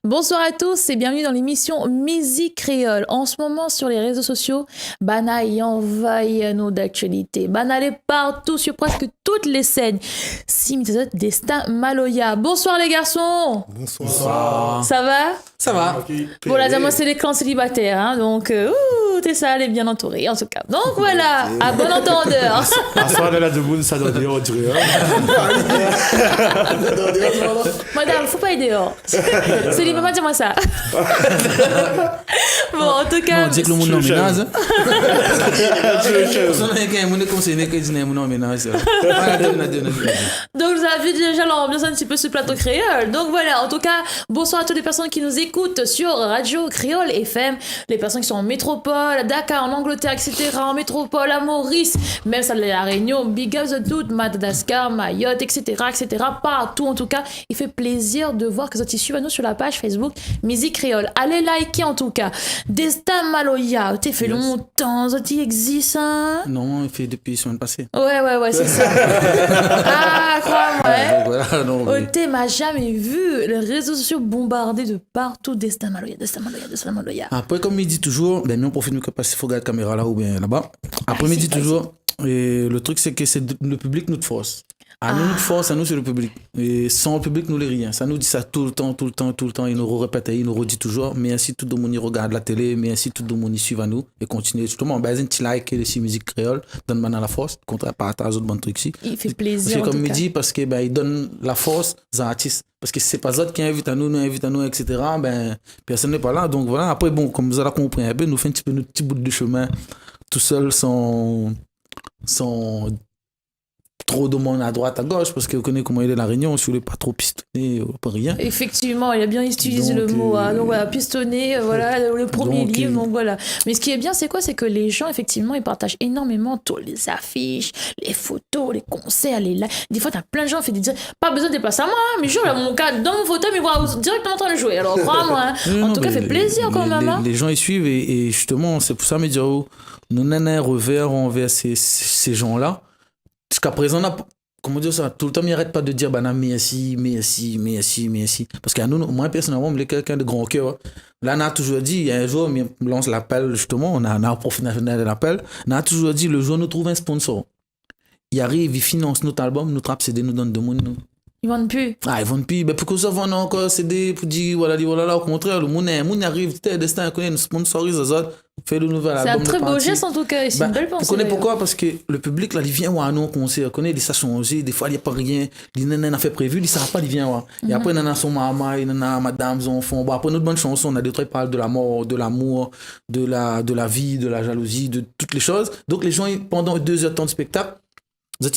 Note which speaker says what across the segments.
Speaker 1: Bonsoir à tous et bienvenue dans l'émission Musique Créole. En ce moment sur les réseaux sociaux, Bana y envahit nos d'actualité. Bana est partout sur presque toutes les scènes. Simite Destin Maloya. Bonsoir les garçons.
Speaker 2: Bonsoir.
Speaker 1: Ça va?
Speaker 2: Ça va.
Speaker 3: Okay.
Speaker 1: Bon là, moi c'est les clans célibataires, hein, donc t'es sale et bien entouré en tout cas. Donc voilà, à bon entendeur.
Speaker 3: À soir de la debout, ça doit dire, on dirait.
Speaker 1: Madame, faut pas aller dehors. Céline, maman, dis-moi ça. Bon, en tout cas.
Speaker 2: On dit que le monde est en ménage.
Speaker 1: Donc, vous avez vu déjà l'ambiance un petit peu sur le plateau créole. Donc, voilà. En tout cas, bonsoir à toutes les personnes qui nous écoutent sur Radio Créole FM. Les personnes qui sont en métropole, à Dakar, en Angleterre, etc. En métropole, à Maurice, même ça, la Réunion, Big Up the Dude, Madagascar, Mayotte, etc., etc. Partout, en tout cas. Il fait plaisir de voir que vous êtes suivez nous sur la page Facebook Musique Créole. Allez liker en tout cas. Destin Maloya, t'es fait longtemps, ça existe, hein?
Speaker 2: Non, il fait depuis la semaine passée.
Speaker 1: Ouais, c'est ça. Ah, crois-moi.
Speaker 2: Voilà, non, mais...
Speaker 1: T'es m'a jamais vu les réseaux sociaux bombardés de partout. Destin Maloya.
Speaker 2: Après, comme il dit toujours, ben, nous on profite de passer faut garder la caméra là ou bien là-bas. Après, il dit toujours, et le truc c'est que c'est le public nous force. À nous, notre force, à nous, c'est le public. Et sans le public, nous, les rien. Ça nous dit ça tout le temps. Il nous répète, il nous redit toujours. Merci tout le monde qui regarde la télé. Merci tout le monde qui suit à nous. Et continue. Justement, ben, un petit like et les musique créole. Donne-moi la force. Contre partage aux autres bons trucs ici.
Speaker 1: Il fait plaisir.
Speaker 2: Parce que, comme il dit, parce que, ben, il donne la force aux artistes. Parce que c'est pas eux qui invitent à nous, etc. Ben, personne n'est pas là. Donc voilà. Après, bon, comme vous avez compris un peu, nous fait un petit peu notre petit bout de chemin tout seul sans trop de monde à droite, à gauche, parce que vous connaissez comment il est la Réunion, si vous ne voulez pas trop pistonner, pas rien.
Speaker 1: Effectivement, il a bien utilisé le mot. Donc voilà, pistonner, voilà, le premier livre, donc voilà. Mais ce qui est bien, c'est quoi? C'est que les gens, effectivement, ils partagent énormément toutes les affiches, les photos, les concerts, les lives. Des fois, t'as plein de gens qui disent, pas besoin de déplacer à moi, mais je dans mon cas, dans mon fauteuil, mais voilà, directement en train de jouer. Alors, crois-moi, en tout cas, ça fait plaisir quand même.
Speaker 2: Les gens, ils suivent, et justement, c'est pour ça, mais dire, nous n'en revers envers ces gens-là. Jusqu'à présent, comment dire ça, tout le temps, il n'arrête pas de dire merci. Parce qu'à nous, moi, personnellement, on est quelqu'un de grand cœur. Là, on a toujours dit, il y a un jour, on lance l'appel, justement, on a un profil national de l'appel. On a toujours dit, le jour où nous trouvons un sponsor, il arrive, il finance notre album, nous trappe CD, nous donne de monde.
Speaker 1: Ils vendent plus.
Speaker 2: Ils vendent plus. Mais pourquoi ça vend encore CD pour dire, voilà, au contraire, le monde arrive, Destin, connaît, nous sponsorise, fait le nouvel album.
Speaker 1: C'est un très beau geste en tout cas, c'est une belle pensée.
Speaker 2: Vous connaissez pourquoi? Parce que le public, là, il vient voir nous, concert, connaît, il s'est changé, des fois, il n'y a pas rien, il n'a fait prévu, il ne savent pas, il vient voir. Et après, il y en a son maman, il y en a madame, son enfant. Bon, après, notre bonne chanson, on a des trucs qui parlent de la mort, de l'amour, de la vie, de la jalousie, de toutes les choses. Donc, les gens, pendant 2 heures de temps de spectacle, mais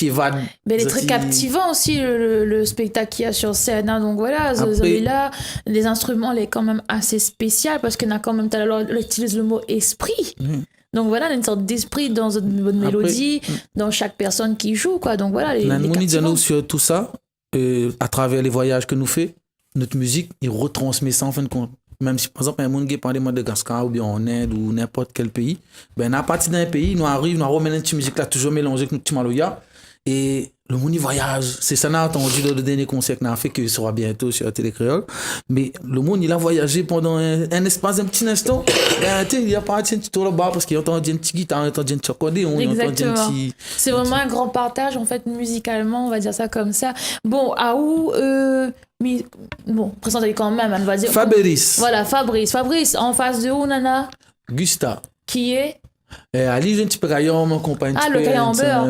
Speaker 1: il est très captivant aussi le spectacle qu'il y a sur scène, hein. Donc voilà,
Speaker 2: après,
Speaker 1: là, les instruments il est quand même assez spécial parce qu'on a quand même on utilise le mot esprit. Donc voilà, il y a une sorte d'esprit dans une bonne mélodie, dans chaque personne qui joue, quoi. Donc voilà,
Speaker 2: nous sur tout ça, à travers les voyages que nous faisons, notre musique, il retransmet ça en fin de compte. Même si, par exemple, un monde qui parle de Madagascar ou bien en Inde ou n'importe quel pays, ben, à partir d'un pays, nous arrivons, nous remettons une petite musique là, toujours mélangée avec notre petit maloya. Et le monde y voyage. C'est ça, on a entendu le dernier concert qu'on a fait, qui sera bientôt sur la télé créole. Mais le monde, il a voyagé pendant un espace, un petit instant. Il y a pas un petit tour là-bas parce qu'il entend une petite guitare, il entend une petite accordéon, il entend un petit.
Speaker 1: C'est vraiment un grand partage, en fait, musicalement, on va dire ça comme ça. Bon, mais bon, présentez quand même, on va dire.
Speaker 2: Fabrice.
Speaker 1: Voilà, Fabrice, en face de où, Nana?
Speaker 2: Gusta.
Speaker 1: Qui est?
Speaker 2: Ali, j'ai un petit peu caillon, mon compagnon.
Speaker 1: Le caillon en beurre.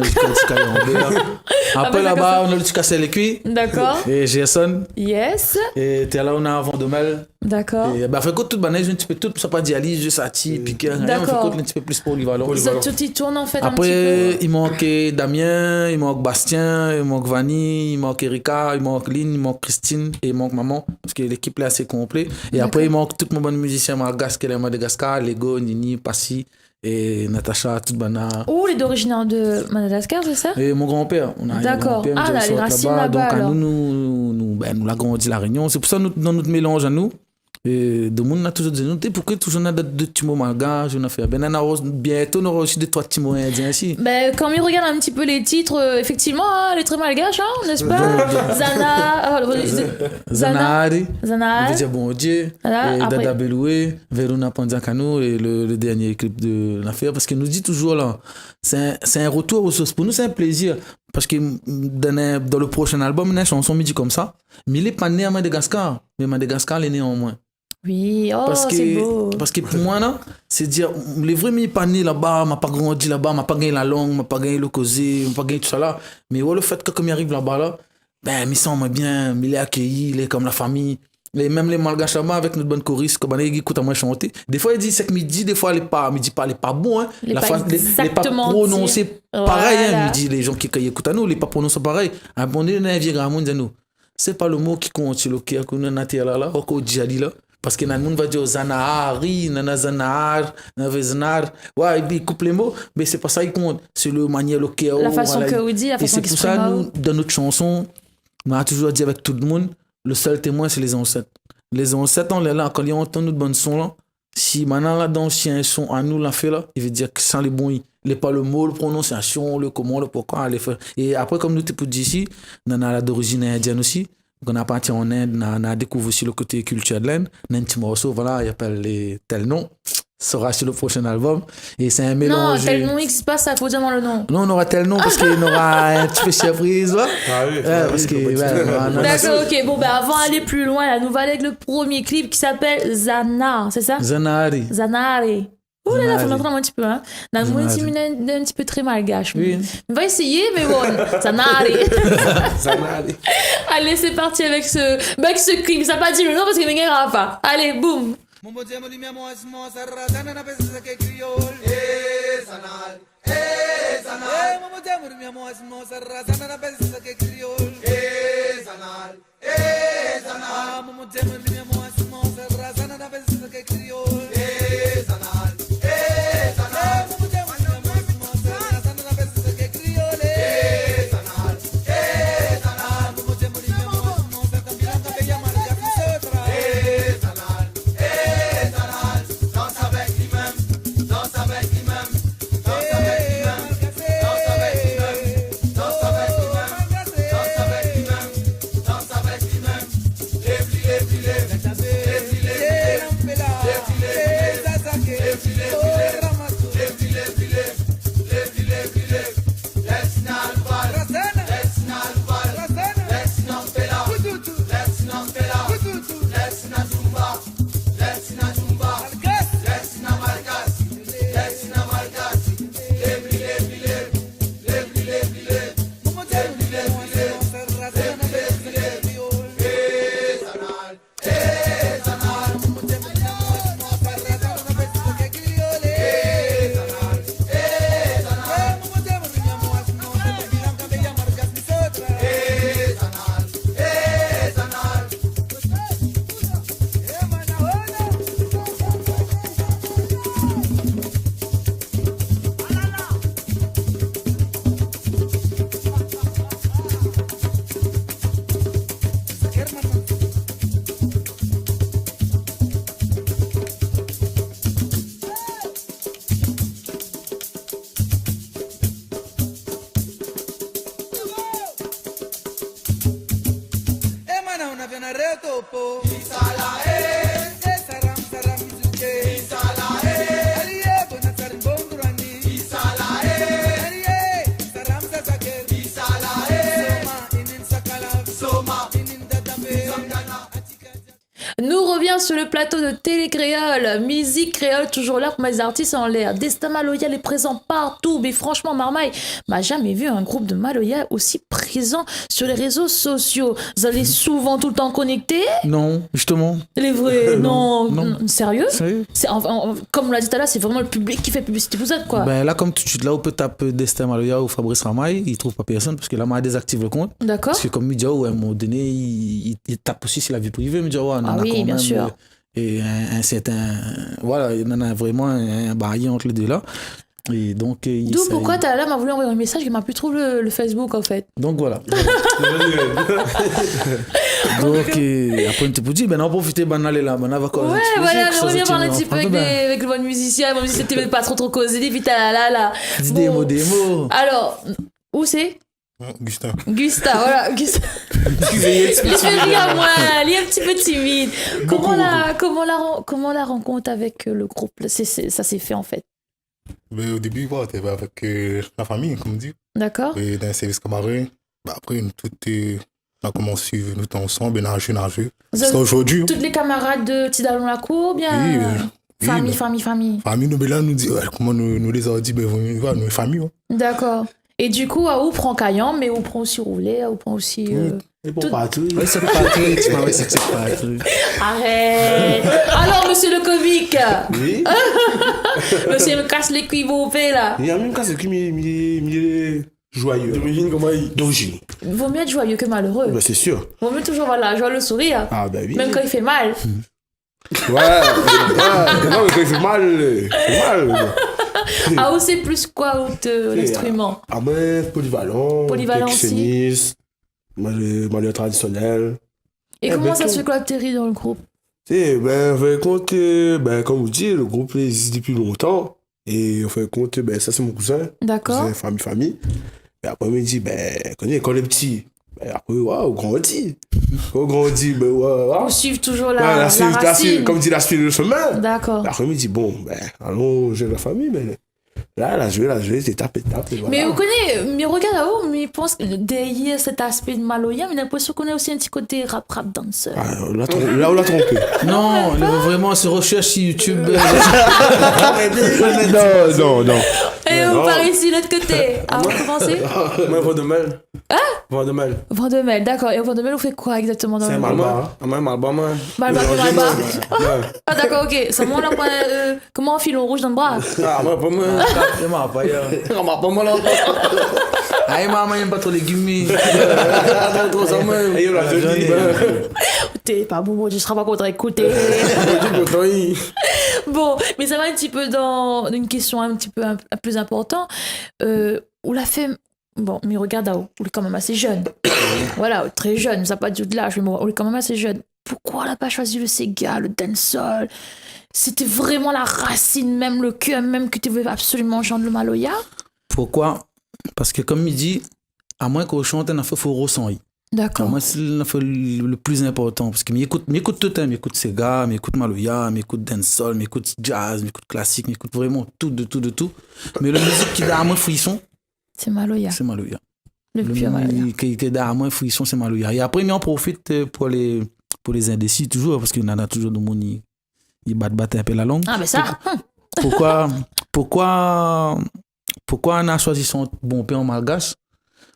Speaker 2: Après, là-bas, on a le petit cassé les cuits.
Speaker 1: D'accord.
Speaker 2: Et Gerson.
Speaker 1: Yes.
Speaker 2: Et t'es là, on a un Vendôme.
Speaker 1: D'accord.
Speaker 2: Et fait quoi toute banane, un petit peu tout, ça pas dialyse, juste Ati, piquer. On fait quoi un petit peu plus polyvalent.
Speaker 1: Tout y tourne en fait.
Speaker 2: Après, il manque Damien, il manque Bastien, il manque Vanny, il manque Erika, il manque Lynn, il manque Christine et il manque Maman. Parce que l'équipe là est assez complète. Et après, il manque tout mon bon musicien Margas, qui est Madagascar, Lego, Nini, Passy. Et Natacha, toute bana.
Speaker 1: Les d'origine de Madagascar, c'est ça?
Speaker 2: Et mon grand-père.
Speaker 1: D'accord. Les racines là-bas.
Speaker 2: Donc, nous l'a grandi la Réunion. C'est pour ça, dans notre mélange à nous, Et de monde a toujours dit, nous, pourquoi toujours on a de petits mots malgaches, on a fait, ben, bientôt, on aura aussi des trois petits mots indiens ici.
Speaker 1: Ben, quand on regarde un petit peu les titres, effectivement, hein, les très malgaches, hein, n'est-ce pas?
Speaker 2: Zanahari, on
Speaker 1: Zana.
Speaker 2: veut dire bon Dieu,
Speaker 1: Voilà,
Speaker 2: et
Speaker 1: après-
Speaker 2: Dada Beloué, Verona Pandiakano, et le dernier clip de l'affaire, parce qu'il nous dit toujours là, c'est un retour aux sources. Pour nous, c'est un plaisir, parce que dans le prochain album, il y a une chanson midi comme ça, mais il n'est pas né à Madagascar, mais Madagascar, il est né en moins.
Speaker 1: Oui, oh,
Speaker 2: Parce
Speaker 1: c'est beau.
Speaker 2: que pour moi, là, c'est dire, les vrais m'y pas né là-bas, m'a pas grandi là-bas, m'a pas gagné la langue, m'a pas gagné le causé, m'a pas gagné tout ça là. Mais ouais, le fait que comme il arrive là-bas, là, ben, il sent bien, il est accueilli, il est comme la famille. Et même les malgaches là-bas, avec notre bonne choriste, comme on écoute à moi chanter, des fois il dit c'est que midi, des fois il est pas bon, hein.
Speaker 1: Il est
Speaker 2: La
Speaker 1: pas
Speaker 2: face, il est pas
Speaker 1: exactement
Speaker 2: prononcé
Speaker 1: dit.
Speaker 2: pareil,
Speaker 1: Voilà.
Speaker 2: hein. Midi, les gens qui écoutent à nous, il est pas prononcé pareil. À un moment donné, un vieux grand monde dit nous, c'est pas le mot qui compte, c'est le qui a connu un terre là, au djihadi là. Parce que nan moun va dire zanahari, nanazanahar, navezanar. Ouais, il coupe les mots, mais c'est pas ça qui compte. C'est le manière, le cœur.
Speaker 1: La façon que vous dites, la
Speaker 2: Et
Speaker 1: façon
Speaker 2: c'est
Speaker 1: qu'il
Speaker 2: pour
Speaker 1: se
Speaker 2: ça,
Speaker 1: prend.
Speaker 2: nous, dans notre chanson, on a toujours dit avec tout le monde, le seul témoin, c'est les ancêtres. Les ancêtres, on est là, quand ils entendent notre bonne son là, si maintenant là-dedans, si un son à nous l'a fait là, il veut dire que sans les bons, il n'est pas le mot, le prononciation, le comment, le pourquoi, les faire. Et après, comme nous t'es pour dire ici, on a d'origine indienne aussi. Donc, on a parti en Inde, on a découvert aussi le côté culture de l'Inde. On a un petit morceau, voilà, il appelle les tel nom. Ça sera sur le prochain album. Et c'est un
Speaker 1: Non,
Speaker 2: mélange.
Speaker 1: tel nom X passe, ça faut dire dans le nom.
Speaker 2: Non, on aura tel nom parce qu'il y aura un petit peu surprise. Ouais.
Speaker 3: Ah oui,
Speaker 2: Parce que.
Speaker 1: D'accord, ok. Bon, ben avant d'aller plus loin, là, nous va avec le premier clip qui s'appelle Zana, c'est ça?
Speaker 2: Zanari.
Speaker 1: Zanare. Oh là là, faut
Speaker 2: Zanare.
Speaker 1: m'entendre un petit peu, hein. Dans le monde, c'est un petit peu très malgache.
Speaker 2: Oui.
Speaker 1: On va essayer, mais bon, Zanare.
Speaker 3: Zanahari.
Speaker 1: Allez, c'est parti avec ce clip. Ça n'a pas dit le nom parce qu'il ne me pas. Allez, boum. Nous revient sur le plateau de Télé Créole, musique créole toujours là pour mes artistes en l'air. Destin Maloya est présent partout, mais franchement Marmaille m'a jamais vu un groupe de Maloya aussi présent sur les réseaux sociaux. Vous allez souvent tout le temps connectés?
Speaker 2: Non, justement.
Speaker 1: Les vrais, non,
Speaker 2: non.
Speaker 1: Sérieux?
Speaker 2: Sérieux?
Speaker 1: Comme on l'a dit tout à l'heure, c'est vraiment le public qui fait publicité. Vous êtes quoi?
Speaker 2: Ben là, comme tout de suite, là, on peut taper Destin Maloya ou Fabrice Ramaille, il trouve pas personne parce que là, m'a désactive le compte.
Speaker 1: D'accord.
Speaker 2: Parce que comme il dit, ouais, à un moment donné, il tape aussi sur la vie privée, il dit, ouais, on en
Speaker 1: Ah
Speaker 2: a
Speaker 1: oui,
Speaker 2: quand
Speaker 1: bien
Speaker 2: même.
Speaker 1: sûr.
Speaker 2: Et un certain. Voilà, il y en a vraiment un barrière entre les deux là. Et donc,
Speaker 1: D'où pourquoi ta m'a voulu envoyer un message qui m'a plus trouvé le Facebook en fait.
Speaker 2: Donc voilà. Donc après on te peut dire ben on profiter ben aller là ben va quoi.
Speaker 1: Ouais voilà, on revient parler un petit peu avec le bon musicien, même si c'était pas trop causé, vite là.
Speaker 2: Dis des mots.
Speaker 1: Alors, où c'est
Speaker 3: Gustin,
Speaker 1: voilà, Gustin. Il fait rire moi, il est un petit peu timide. Comment la rencontre avec le groupe, ça s'est fait en fait.
Speaker 3: Mais au début, on était avec la famille, comme on dit.
Speaker 1: D'accord.
Speaker 3: Et dans un service camarade. Après, nous on a commencé, nous étions ensemble, nager. Jusqu'à aujourd'hui.
Speaker 1: Toutes les camarades de Tidalon-la-Cour, bien famille.
Speaker 3: Famille, nous, là, nous dit, comment nous les avons dit, ben, nous, nous, famille.
Speaker 1: D'accord. Et du coup, où prend Caillan, mais où prend aussi Roulet, où prend aussi...
Speaker 2: Et pour partout. Oui, c'est partout. Tu m'as dit que c'est partout.
Speaker 1: Arrête. Alors, monsieur le comique.
Speaker 4: Oui.
Speaker 1: Monsieur me casse les cuivres au fait, là.
Speaker 4: Il y a même casse les cuivres, mais joyeux. D'origine, comment il... D'origine.
Speaker 1: Vaut mieux être joyeux que malheureux.
Speaker 4: Bah, c'est sûr.
Speaker 1: Vaut mieux toujours, joie le sourire.
Speaker 4: Ah, bah oui.
Speaker 1: Même quand il fait mal.
Speaker 4: Ouais. Non, mais quand il fait mal, c'est mal.
Speaker 1: Ah, où c'est plus quoi, l'instrument?
Speaker 4: Ah, ben, polyvalent.
Speaker 1: Polyvalent aussi.
Speaker 4: Malheur traditionnel.
Speaker 1: Et comment ça se fait que atterri dans le groupe?
Speaker 4: Ben, en fin de compte, comme vous dites, le groupe existe depuis longtemps. Et en fin de compte, ça, c'est mon cousin.
Speaker 1: D'accord.
Speaker 4: Cousin, famille. Et après, il me dit, quand les petits, après, on grandit. Quand on grandit,
Speaker 1: On suit toujours la racine.
Speaker 4: Comme dit la suite de chemin.
Speaker 1: D'accord.
Speaker 4: Après, il me dit, allons, j'ai la famille, mais là, la jouer, c'est tape.
Speaker 1: Mais vous connaissez, mais regarde là-haut, mais je pense que derrière cet aspect de Maloya, mais j'ai l'impression qu'on a aussi un petit côté rap danseur.
Speaker 4: Là, on l'a trompé.
Speaker 2: Non, vraiment, c'est recherche sur YouTube.
Speaker 4: Non.
Speaker 1: Et vous parlez ici de l'autre côté. Ah, vous commencez?
Speaker 4: Moi, Vendemel.
Speaker 1: Hein?
Speaker 4: Vendemel,
Speaker 1: d'accord. Et Vendemel, vous faites quoi exactement dans le groupe?
Speaker 4: Malba.
Speaker 1: Malba. Ah, d'accord, ok. Ça monte là, comment un filon rouge dans le bras?
Speaker 4: Ah, moi, pas moi. Pas moi, là.
Speaker 2: Aïe, maman, il n'aime pas trop les légumes.
Speaker 1: T'es pas bon, tu seras pas content d'écouter. Bon, mais ça va un petit peu dans une question un petit peu plus importante. On l'a fait. Bon, mais regarde, on est quand même assez jeune. Voilà, très jeune, ça n'a pas de l'âge, mais bon, on est quand même assez jeune. Pourquoi on n'a pas choisi le Sega, le dancehall? C'était vraiment la racine, même le cœur, même que tu veux absolument chanter le Maloya?
Speaker 2: Pourquoi? Parce que comme il dit, à moins qu'on chante, il faut ressentir.
Speaker 1: D'accord.
Speaker 2: Moi, c'est le plus important. Parce que m'écoute tout le temps. M'écoute Sega, m'écoute Maloya, m'écoute dancehall, m'écoute jazz, m'écoute classique, m'écoute vraiment tout. Mais la musique qui a moins frisson,
Speaker 1: c'est Maloya. Le pur Maloya.
Speaker 2: Qui a moins frisson, c'est Maloya. Et après, on en profite pour les indécis, toujours, parce qu'il y en a toujours de monde, ils battent un peu la langue.
Speaker 1: Ah, mais ça.
Speaker 2: Pourquoi on a choisi son bon père en malgache?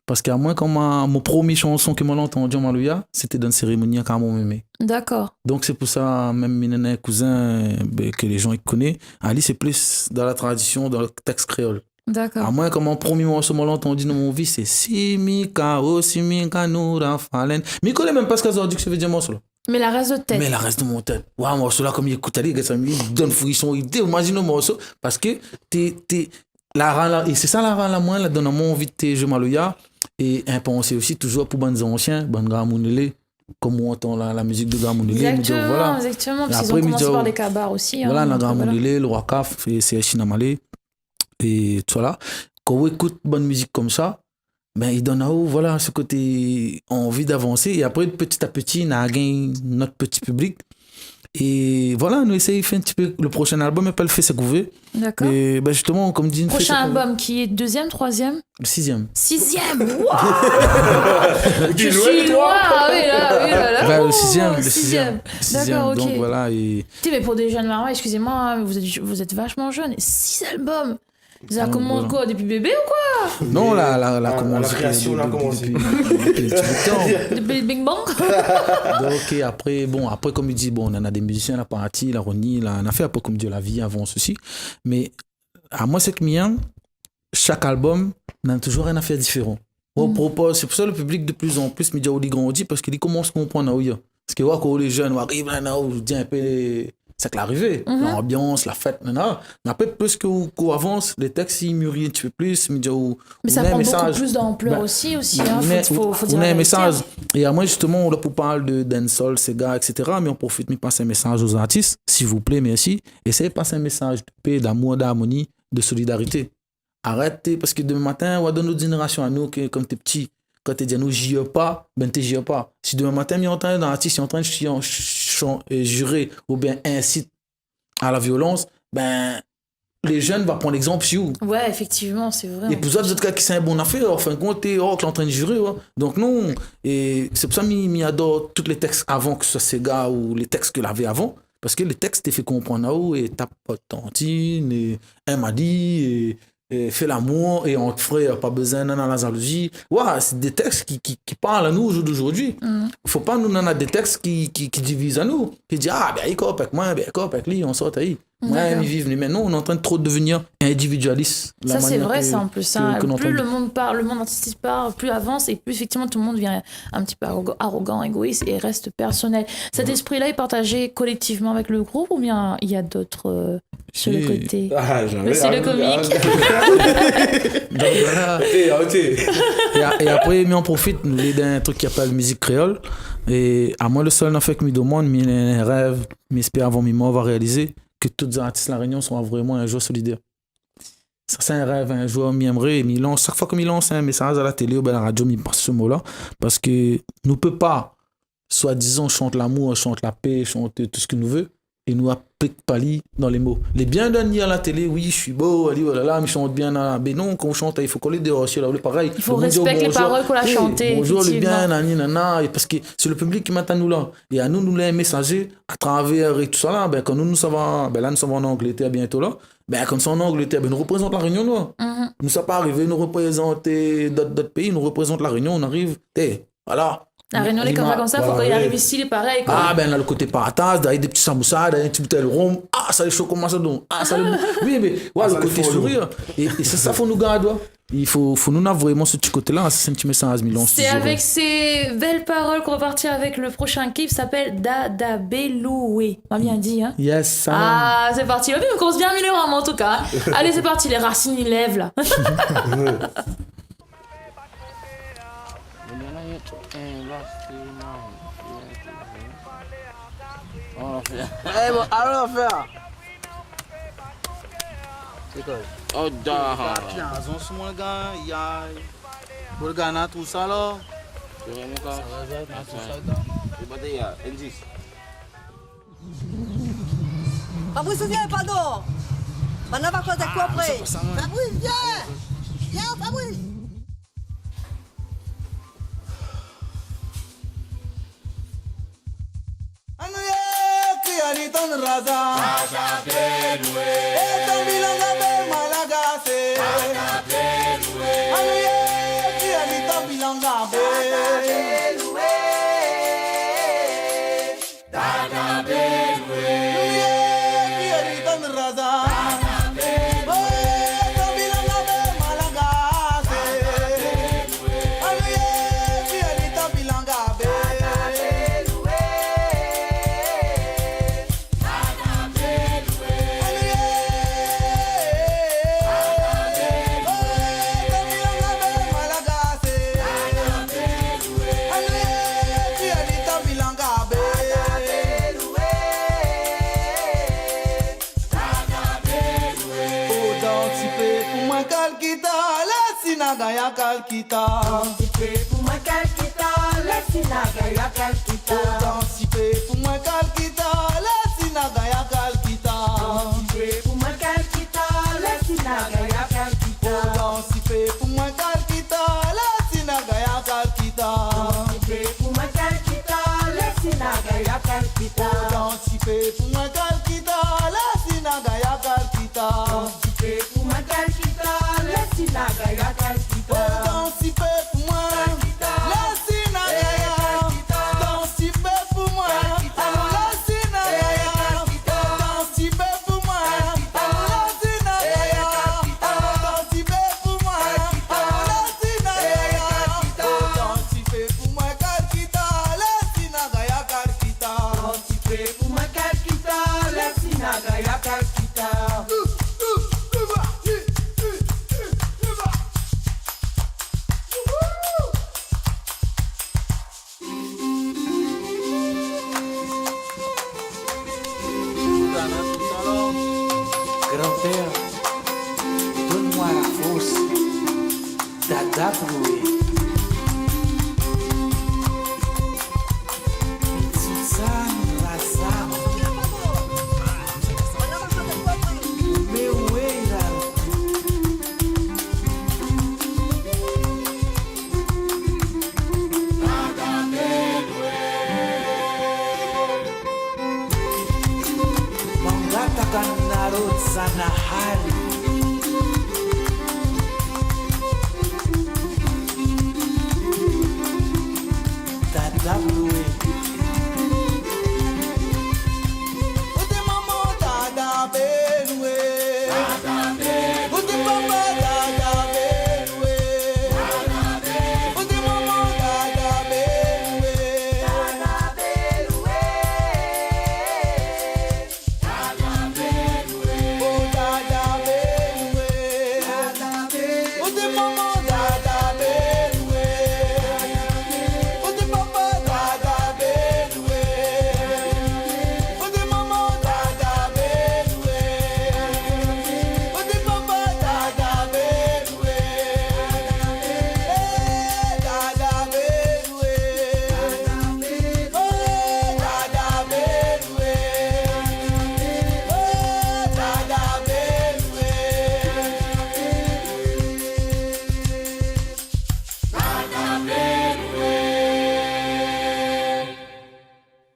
Speaker 2: Parce qu'à moi, quand mon premier chanson que j'ai entendu en Maloya, c'était dans une cérémonie à Kamon.
Speaker 1: D'accord.
Speaker 2: Donc c'est pour ça, même mes cousins que les gens connaissent, Ali, c'est plus dans la tradition, dans le texte créole.
Speaker 1: D'accord.
Speaker 2: À moi, quand mon premier morceau m'a entendu dans mon vie, c'est Simika, Noura, Falen. Mais je connais même pas ce que ça veut dire morceau là.
Speaker 1: Mais la reste de tête.
Speaker 2: Mais la reste de mon tête. Waouh, morceau là, comme il écoute, il donne frisson, il imagine le morceau. Parce que et c'est ça la moins, là, donne mon envie de jouer Maloya. Et un pensée aussi, toujours pour les anciens, les Gamounélé, comme on entend la musique de Gamounélé.
Speaker 1: Exactement, parce qu'ils ont commencé par les cabars aussi.
Speaker 2: Voilà, la Gamounélé, le Wakaf, c'est Chinamalé, et tout ça là. Quand on écoute bonne musique comme ça, il donne voilà, ce côté envie d'avancer. Et après, petit à petit, on a gagné notre petit public. Et voilà, nous essayons de faire un petit peu. Le prochain album s'appelle Fait se couver.
Speaker 1: D'accord.
Speaker 2: Et justement, comme dit.
Speaker 1: Prochain album qui est 2e, 3e?
Speaker 2: 6e.
Speaker 1: 6e. Waouh. Je suis loin. Oui, là.
Speaker 2: Le 6e.
Speaker 1: D'accord, ok.
Speaker 2: Donc voilà.
Speaker 1: Mais pour des jeunes marins, excusez-moi, vous êtes vachement jeunes. 6 albums. Vous avez commencé quoi, depuis bébé ou quoi?
Speaker 2: Non, la
Speaker 4: création, on a commencé.
Speaker 1: Depuis le Big Bang.
Speaker 2: Donc, après, comme il dit, on en a des musiciens, la partie, la Ronnie, on a fait un peu comme Dieu, la vie avance aussi. Mais à moi, c'est que chaque album, on a toujours une affaire différente. C'est pour ça le public de plus en plus, il grandit parce qu'il commence à comprendre. Parce que quand les jeunes arrivent là, on dit un peu. c'est que l'arrivée, l'ambiance, la fête, non. Mais après, plus qu'on avance, les textes, ils mûrissent un petit peu plus.
Speaker 1: Mais ça prend beaucoup plus d'ampleur aussi, hein. Faut dire
Speaker 2: un message. Et à moi, justement, là, pour parler de dancehall, Sega, etc., mais on profite de passer un message aux artistes, s'il vous plaît, merci. Essayez de passer un message de paix, d'amour, d'harmonie, de solidarité. Arrêtez, parce que demain matin, on va donner notre génération à nous, que, comme t'es petit, quand t'es dit à nous, j'y pas, ben t'es j'y pas. Si demain matin, il y a un artiste qui est en train de jurer ou bien incite à la violence, ben les jeunes vont prendre l'exemple sur vous.
Speaker 1: Ouais, effectivement, c'est vrai.
Speaker 2: Et pour ça, vous êtes quelqu'un qui c'est un bon affaire, en fin de compte, t'es en train de jurer. Ouais. Donc non, et c'est pour ça que j'adore tous les textes avant, que ce soit Sega ou les textes qu'il avait avant. Parce que les textes t'es fait comprendre à où, et t'as pas de tantine, et elle m'a dit, et fait l'amour, et entre frères, pas besoin dans la jalousie. Ouais, c'est des textes qui parlent à nous au jour d'aujourd'hui. Faut pas nous donner des textes qui divisent à nous. Qui disent, ah, ben, il coupe avec moi, ben, il coupe avec lui, on sort ahí. Ouais, ils vivent. Mais non, on est en train de trop devenir individualiste.
Speaker 1: Ça, c'est vrai, c'est un peu ça. Plus le monde parle, le monde artistique parle, plus avance, et plus effectivement tout le monde devient un petit peu arrogant, égoïste, et reste personnel. Cet esprit-là est partagé collectivement avec le groupe, ou bien il y a d'autres sur le côté?
Speaker 4: Ah,
Speaker 1: c'est le comique.
Speaker 2: Donc, voilà. Et après, on profite, nous aider un truc qui s'appelle musique créole. Et à moi, le seul fait que je demande, mais un rêve, j'espère avant mes morts, va réaliser que tous les artistes de la Réunion sont vraiment un joueur solidaire. Ça, c'est un rêve, un joueur m'aimerait. Chaque fois que il lance un message à la télé ou à la radio, il passe ce mot-là. Parce que nous ne pouvons pas, soi-disant, chanter l'amour, chanter la paix, chanter tout ce que nous veut, et nous applique pas dans les mots. Les bien donnés à la télé, oui, je suis beau, elle dit, oh là là, mais je chante bien. Mais non, quand on chante, il faut coller des rochers, là, pareil.
Speaker 1: Il faut respecter les paroles qu'on a chantées.
Speaker 2: Bonjour, le bien, nana, parce que c'est le public qui m'attend nous là. Et à nous les messager à travers et tout ça là, ben, quand nous savons, ben là, nous sommes en Angleterre bientôt là, ben, comme ça en Angleterre, ben, nous représentons la Réunion, là. Nous ne sommes pas arrivés, nous représenter d'autres pays, nous représentons la Réunion, on arrive, voilà.
Speaker 1: La Réunion, les comme ça, il faut qu'il arrive ici, il est pareil. Quoi.
Speaker 2: Ah, ben là, le côté patates, derrière des petits samoussas, derrière des petits bouteilles de rhum. Ah, ça les chaud, comment ça donc? Ah, ça les. Oui, mais voilà, le côté sourire. Et c'est ça, faut nous garder. Il faut nous avoir vraiment ce petit côté-là, c'est un petit message, Milan.
Speaker 1: C'est avec ces belles paroles qu'on va partir avec le prochain clip, s'appelle Dada Beloué. Pas bien dit, hein?
Speaker 2: Yes, ça.
Speaker 1: Ah, c'est parti. On commence bien Milan, en tout cas. Allez, c'est parti, les racines, ils lèvent, là.
Speaker 2: Eh, bon, alors faire. C'est quoi?
Speaker 5: Oh, dah.
Speaker 2: Tiens, on se mon gars, il y a. Pour le gars, tout ça là.
Speaker 6: Fabrice, viens, pardon. Maintenant, va faire quoi après? Fabrice, viens. Viens, Fabrice.
Speaker 7: Raja Benue, esta milonga be Malagase. Raja Benue, anuye kialita milonga be. Raja Benue, anuye kialita raza. Raja Benue, esta milonga be Malagase. Anuye kialita milonga be. Gaya Calquita,
Speaker 6: Dansipé pour moi Calquita, laisse-la Gaya Calquita.
Speaker 7: Dansipé pour moi Calquita, laisse-la Gaya Calquita.
Speaker 6: Dansipé pour moi Calquita, laisse-la Gaya Calquita.
Speaker 7: Dansipé pour moi Calquita, laisse-la Gaya Calquita.
Speaker 6: Dansipé pour moi Calquita, laisse-la Gaya Calquita.
Speaker 7: Dansipé pour moi Calquita, laisse-la Gaya Calquita.
Speaker 6: Dansipé pour moi Calquita, laisse-la Gaya Calquita.
Speaker 7: Dansipé pour moi, laisse-la Gaya. Dansipé pour moi, laisse-la Gaya. Dansipé pour moi, laisse-la Gaya. Dansipé pour moi, laisse-la Gaya. Dansipé pour moi Calquita, laisse-la Gaya Calquita.
Speaker 6: Dansipé pour moi Calquita, laisse
Speaker 2: terre, donne-moi la force d'adapter. Sanahari Tadabwe
Speaker 7: Uti mama dada benwe Uti papa dada benwe Uti mama dada benwe Oh dada benwe Uti mama dada benwe Uti papa dada benwe Uti mama dada benwe Uti papa dada benwe dada benwe Oh dada benwe Oh dada benwe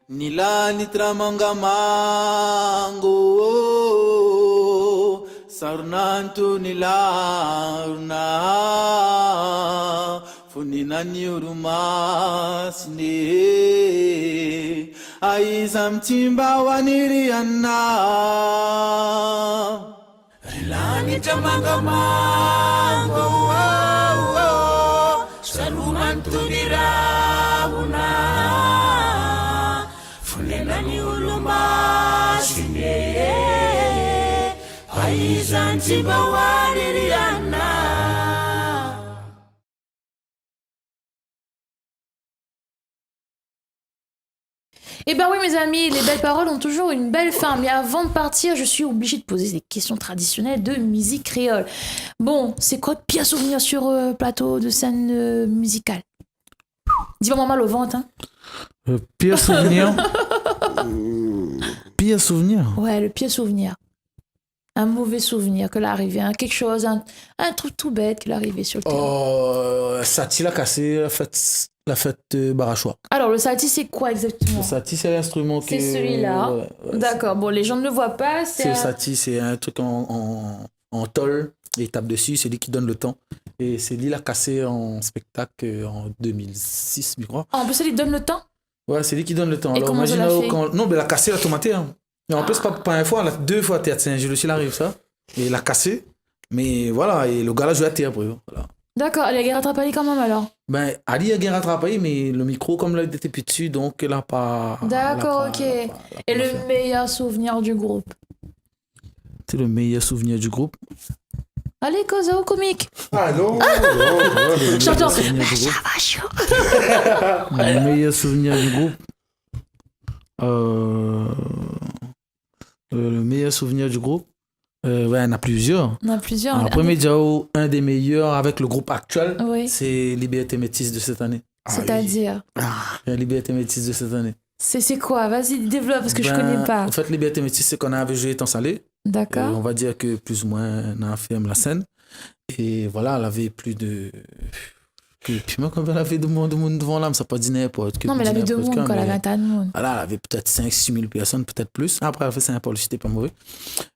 Speaker 2: Nilani tramanga mango Sarnantu nilaruna Funinani urumasne Aizam timba waniriana Nilani tramanga mango Sarnantu nilaruna Funenani uluma sine Aizanti bawaririana.
Speaker 1: Eh ben oui mes amis, les belles paroles ont toujours une belle fin. Mais avant de partir, je suis obligée de poser des questions traditionnelles de musique créole. Bon, c'est quoi de pire souvenir sur plateau de scène musicale? Dis-moi mal au ventre, hein.
Speaker 2: Pire souvenir. Pire souvenir.
Speaker 1: Ouais, le pire souvenir. Un mauvais souvenir que l'arrivée, hein, quelque chose, un truc tout bête qui l'arrivée sur le terrain.
Speaker 2: Sati l'a cassé la fête Barachois.
Speaker 1: Alors, le salty, c'est quoi exactement?
Speaker 2: Le sati, c'est l'instrument qui.
Speaker 1: C'est celui-là.
Speaker 2: Ouais,
Speaker 1: D'accord, bon, les gens ne le voient pas.
Speaker 2: C'est le sati, c'est un truc en tôle. Et il tape dessus, c'est lui qui donne le temps. Et c'est lui qui l'a cassé en spectacle en 2006, je crois.
Speaker 1: Ah, en plus, il donne le temps?
Speaker 2: Ouais, c'est lui qui donne le temps.
Speaker 1: Et
Speaker 2: alors,
Speaker 1: comment ça l'a fait?
Speaker 2: Non, mais il a cassé la tomate. Hein. Et en plus, pas une fois, deux fois à Théâtre Saint-Gilles aussi, il arrive ça. Et il a cassé. Mais voilà, et le gars là joue à théâtre. Voilà.
Speaker 1: D'accord, il a gagné rattrapé quand même alors?
Speaker 2: Ben, Ali a gagné rattrapé, mais le micro, comme là, il était plus dessus, donc il n'a pas.
Speaker 1: D'accord, ok. Et le meilleur souvenir du groupe?
Speaker 2: C'est le meilleur souvenir du groupe.
Speaker 1: Allez, cause au comique.
Speaker 4: Ah non,
Speaker 1: J'entends.
Speaker 2: Le meilleur souvenir du groupe. Le meilleur souvenir du groupe. Ouais, il y en a plusieurs.
Speaker 1: Il y en a plusieurs.
Speaker 2: Alors, premier Diao, un des meilleurs avec le groupe actuel,
Speaker 1: Oui.
Speaker 2: c'est Liberté Métisse de cette année.
Speaker 1: C'est-à-dire?
Speaker 2: Liberté Métisse de cette année.
Speaker 1: C'est quoi? Vas-y, développe parce que je connais pas.
Speaker 2: En fait, Liberté Métisse, c'est qu'on avait joué Temps Salé.
Speaker 1: D'accord.
Speaker 2: On va dire que plus ou moins, on a fait la scène. Et voilà, elle avait plus de. Puis moi, quand elle avait de monde devant là, ça n'a pas dit n'importe quoi.
Speaker 1: Non, mais elle avait de monde quand elle avait un tas de monde.
Speaker 2: Voilà, elle avait peut-être 5-6 000 personnes, peut-être plus. Après, elle a fait Saint-Paul, c'était pas mauvais.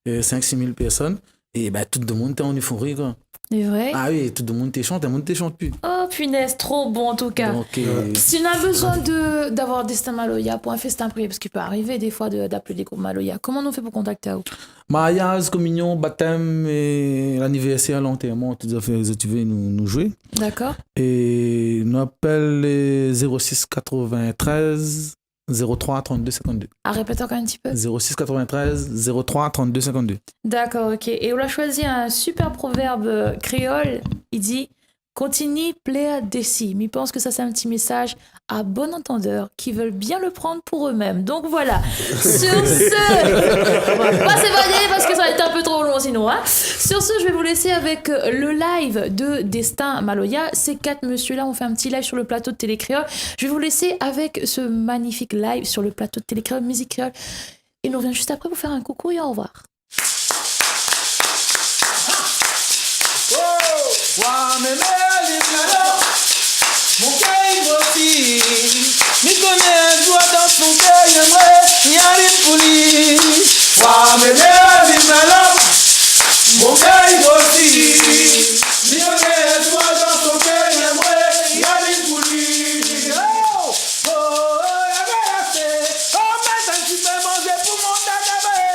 Speaker 2: 5-6 000 personnes. Et ben, tout le monde était en euphorie, quoi.
Speaker 1: C'est vrai?
Speaker 2: Ah oui, tout le monde te chante, plus.
Speaker 1: Oh, punaise, trop bon en tout cas.
Speaker 2: Donc,
Speaker 1: Si on a besoin d'avoir Destin Maloya pour un festin privé, parce qu'il peut arriver des fois d'appeler des groupes Maloya, comment on fait pour contacter eux?
Speaker 2: mariage, communion, baptême et l'anniversaire, l'enterrement, toutes les affaires que tu veux nous jouer.
Speaker 1: D'accord.
Speaker 2: Et nous appelle les 06 93 03 32 52.
Speaker 1: Ah, répète encore un petit peu.
Speaker 2: 06 93 03 32 52.
Speaker 1: D'accord, ok. Et on a choisi un super proverbe créole. Il dit Continue, plaire d'ici. Mais je pense que ça, c'est un petit message à bon entendeur qui veulent bien le prendre pour eux-mêmes. Donc voilà. Sur ce, on va pas s'évader parce que ça va être un peu trop long sinon. Hein. Sur ce, je vais vous laisser avec le live de Destin Maloya. Ces 4 messieurs-là ont fait un petit live sur le plateau de Télécréole. Je vais vous laisser avec ce magnifique live sur le plateau de Télécréole, Musique Créole. Et nous reviens juste après pour faire un coucou et au revoir.
Speaker 7: Mon cœur grossit, m'y connaît un doigt dans son cœur, j'aimerais y aller pour lui. Ouah, mes mères, mes malheurs, mon cœur grossit, m'y connaît un doigt dans son cœur, j'aimerais y aller pour lui. Oh, oh, la vérité, oh, maintenant tu peux manger pour mon dadabé.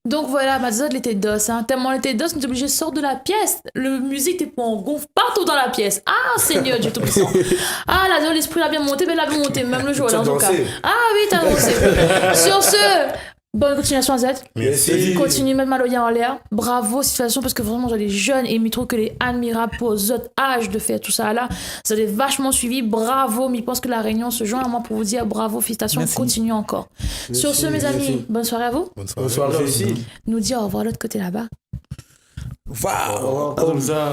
Speaker 1: Donc voilà, ma zone était d'os. Hein. Tellement elle était d'os, on était obligé de sortir de la pièce. Le musique était en gonfle partout dans la pièce. Ah, Seigneur Dieu Tout-Puissant. Ah, là, l'esprit l'a bien monté, mais il a bien monté, même le jour là, en tout cas. Ah oui, t'as dansé. Sur ce, bonne continuation à Z.
Speaker 3: Merci.
Speaker 1: Continue de mettre Maloya en l'air. Bravo, situation, parce que vraiment, j'ai des jeunes et je trouve que les admirables pour aux autres âges de faire tout ça là. Ça a été vachement suivi. Bravo, mais je pense que la réunion se joint à moi pour vous dire bravo, félicitations,
Speaker 2: Merci.
Speaker 1: continue encore. Sur ce, mes amis, bonne soirée à vous.
Speaker 3: Bonne soirée.
Speaker 4: Bonsoir aussi.
Speaker 1: Nous dire au revoir de l'autre côté là-bas.
Speaker 2: Waouh!
Speaker 4: Comme ça.